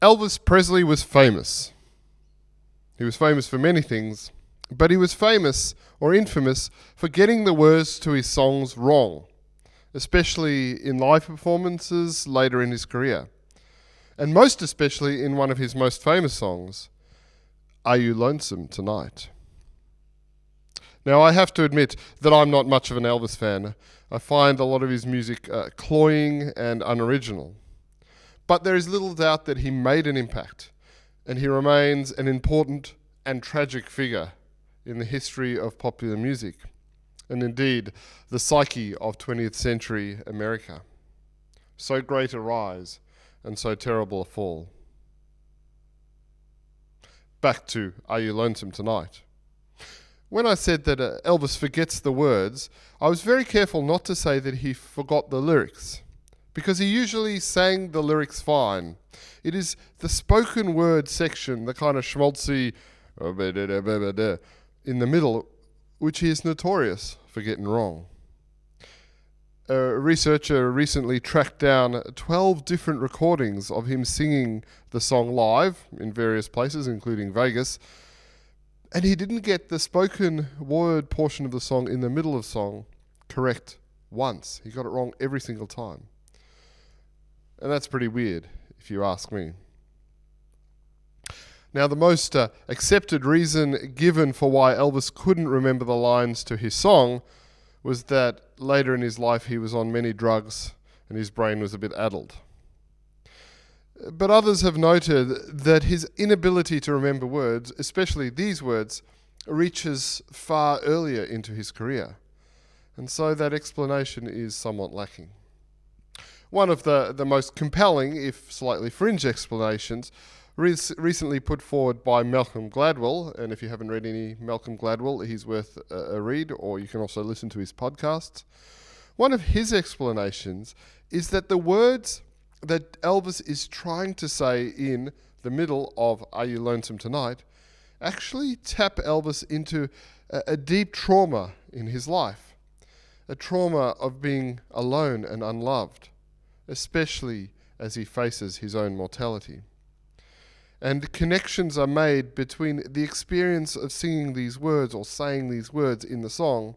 Elvis Presley was famous. He was famous for many things, but he was famous or infamous for getting the words to his songs wrong, especially in live performances later in his career, and most especially in one of his most famous songs, Are You Lonesome Tonight? Now, I have to admit that I'm not much of an Elvis fan. I find a lot of his music cloying and unoriginal. But there is little doubt that he made an impact, and he remains an important and tragic figure in the history of popular music, and indeed the psyche of 20th century America. So great a rise, and so terrible a fall. Back to Are You Lonesome Tonight? When I said that Elvis forgets the words, I was very careful not to say that he forgot the lyrics, because he usually sang the lyrics fine. It is the spoken word section, the kind of schmaltzy in the middle, which he is notorious for getting wrong. A researcher recently tracked down 12 different recordings of him singing the song live in various places, including Vegas, and he didn't get the spoken word portion of the song in the middle of the song correct once. He got it wrong every single time. And that's pretty weird, if you ask me. Now, the most accepted reason given for why Elvis couldn't remember the lines to his song was that later in his life he was on many drugs and his brain was a bit addled. But others have noted that his inability to remember words, especially these words, reaches far earlier into his career. And so that explanation is somewhat lacking. One of the most compelling, if slightly fringe explanations, recently put forward by Malcolm Gladwell, and if you haven't read any Malcolm Gladwell, he's worth a read, or you can also listen to his podcasts. One of his explanations is that the words that Elvis is trying to say in the middle of Are You Lonesome Tonight actually tap Elvis into a deep trauma in his life, a trauma of being alone and unloved, especially as he faces his own mortality. And connections are made between the experience of singing these words or saying these words in the song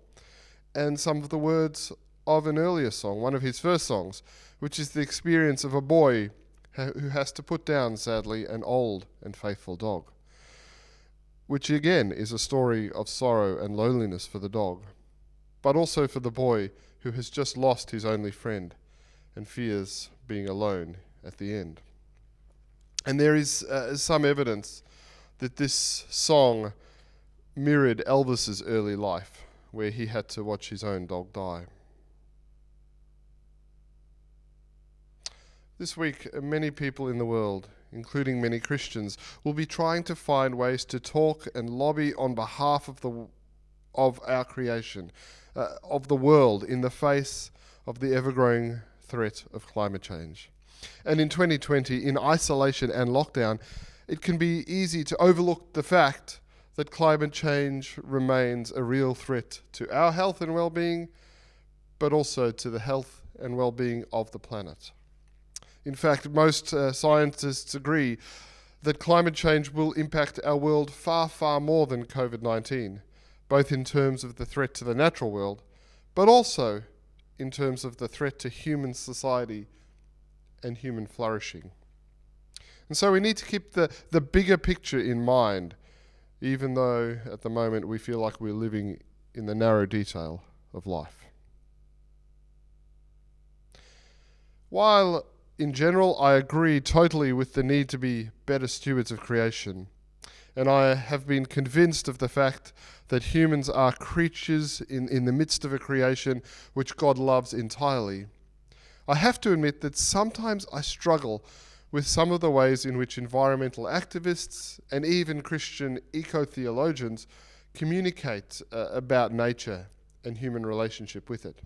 and some of the words of an earlier song, one of his first songs, which is the experience of a boy who has to put down, sadly, an old and faithful dog, which again is a story of sorrow and loneliness for the dog, but also for the boy who has just lost his only friend and fears being alone at the end. And there is some evidence that this song mirrored Elvis's early life, where he had to watch his own dog die. This week, many people in the world, including many Christians, will be trying to find ways to talk and lobby on behalf of our creation, of the world, in the face of the ever-growing threat of climate change. And in 2020, in isolation and lockdown, it can be easy to overlook the fact that climate change remains a real threat to our health and well-being, but also to the health and well-being of the planet. In fact, most scientists agree that climate change will impact our world far, far more than COVID-19, both in terms of the threat to the natural world, but also in terms of the threat to human society and human flourishing. And so we need to keep the bigger picture in mind, even though at the moment we feel like we're living in the narrow detail of life. While in general I agree totally with the need to be better stewards of creation, and I have been convinced of the fact that humans are creatures in the midst of a creation which God loves entirely, I have to admit that sometimes I struggle with some of the ways in which environmental activists and even Christian eco-theologians communicate about nature and human relationship with it.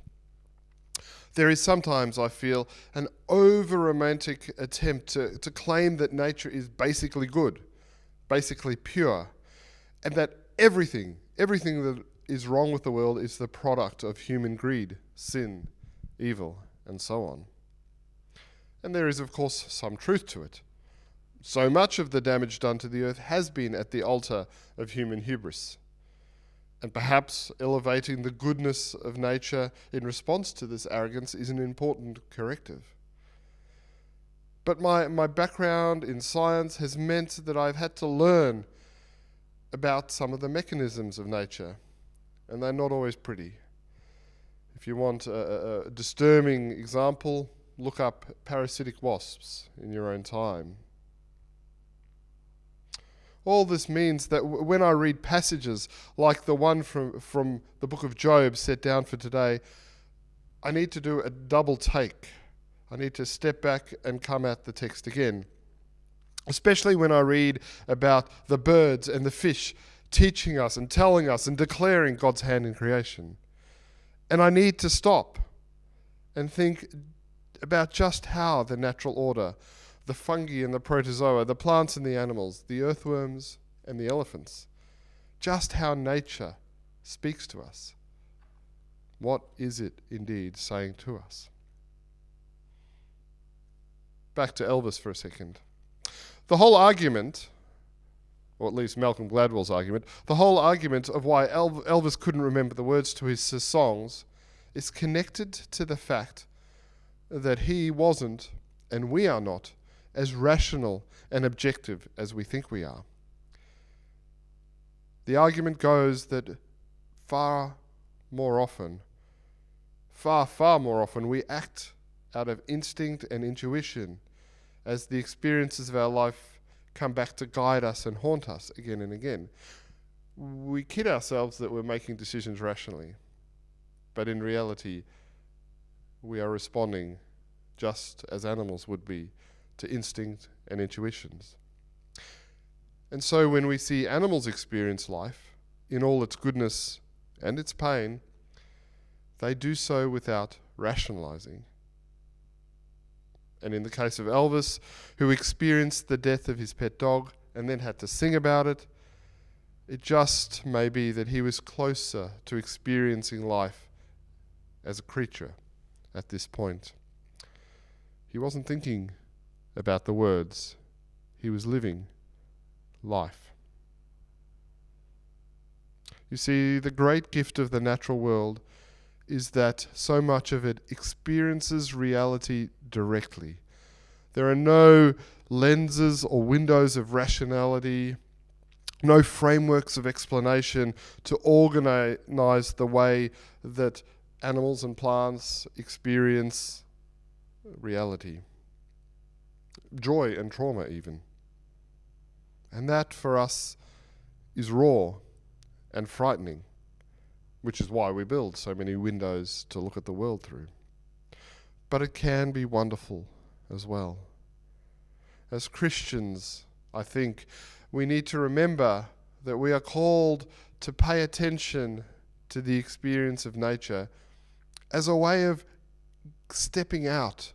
There is sometimes, I feel, an over-romantic attempt to claim that nature is basically good, basically pure, and that everything that is wrong with the world is the product of human greed, sin, evil, and so on. And there is, of course, some truth to it. So much of the damage done to the earth has been at the altar of human hubris. And perhaps elevating the goodness of nature in response to this arrogance is an important corrective. But my background in science has meant that I've had to learn about some of the mechanisms of nature, and they're not always pretty. If you want a disturbing example, look up parasitic wasps in your own time. All this means that when I read passages like the one from the book of Job set down for today, I need to do a double take. I need to step back and come at the text again. Especially when I read about the birds and the fish teaching us and telling us and declaring God's hand in creation. And I need to stop and think about just how the natural order, the fungi and the protozoa, the plants and the animals, the earthworms and the elephants, just how nature speaks to us. What is it indeed saying to us? Back to Elvis for a second. The whole argument, or at least Malcolm Gladwell's argument, the whole argument of why Elvis couldn't remember the words to his songs is connected to the fact that he wasn't, and we are not, as rational and objective as we think we are. The argument goes that far more often, we act out of instinct and intuition as the experiences of our life come back to guide us and haunt us again and again. We kid ourselves that we're making decisions rationally, but in reality, we are responding just as animals would be to instinct and intuitions. And so when we see animals experience life in all its goodness and its pain, they do so without rationalizing. And in the case of Elvis, who experienced the death of his pet dog and then had to sing about it, it just may be that he was closer to experiencing life as a creature at this point. He wasn't thinking about the words. He was living life. You see, the great gift of the natural world is that so much of it experiences reality directly. There are no lenses or windows of rationality, no frameworks of explanation to organize the way that animals and plants experience reality, joy and trauma even. And that for us is raw and frightening, which is why we build so many windows to look at the world through. But it can be wonderful as well. As Christians, I think we need to remember that we are called to pay attention to the experience of nature as a way of stepping out,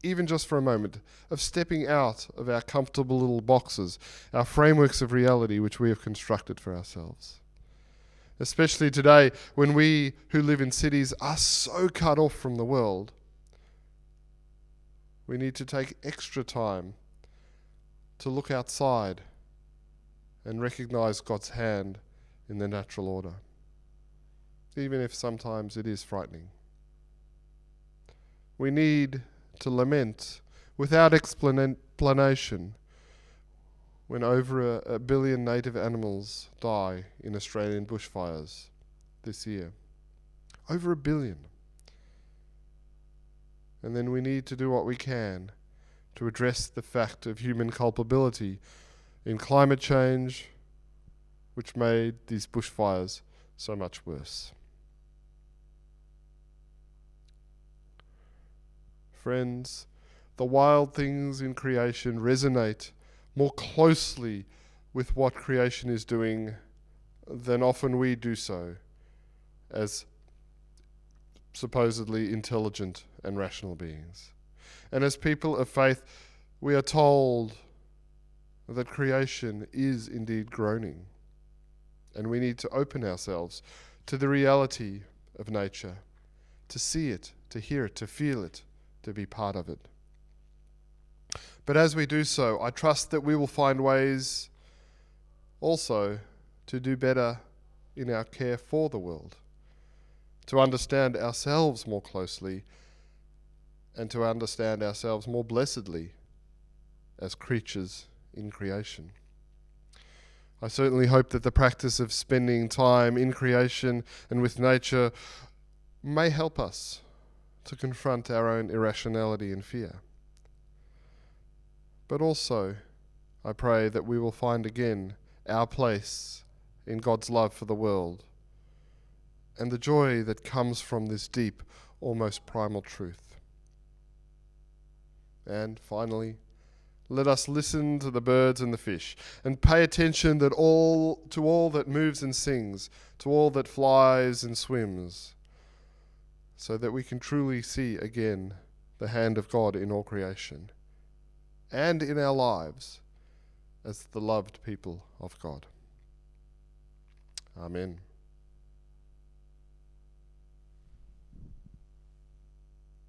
even just for a moment, of stepping out of our comfortable little boxes, our frameworks of reality which we have constructed for ourselves. Especially today, when we who live in cities are so cut off from the world, we need to take extra time to look outside and recognize God's hand in the natural order, even if sometimes it is frightening. We need to lament without explanation when over a billion native animals die in Australian bushfires this year. Over 1 billion. And then we need to do what we can to address the fact of human culpability in climate change, which made these bushfires so much worse. Friends, the wild things in creation resonate more closely with what creation is doing than often we do so as supposedly intelligent and rational beings. And as people of faith, we are told that creation is indeed groaning, and we need to open ourselves to the reality of nature, to see it, to hear it, to feel it, to be part of it. But as we do so, I trust that we will find ways also to do better in our care for the world, to understand ourselves more closely, and to understand ourselves more blessedly as creatures in creation. I certainly hope that the practice of spending time in creation and with nature may help us to confront our own irrationality and fear. But also, I pray that we will find again our place in God's love for the world and the joy that comes from this deep, almost primal truth. And finally, let us listen to the birds and the fish, and pay attention to all that moves and sings, to all that flies and swims, so that we can truly see again the hand of God in all creation, and in our lives as the loved people of God. Amen.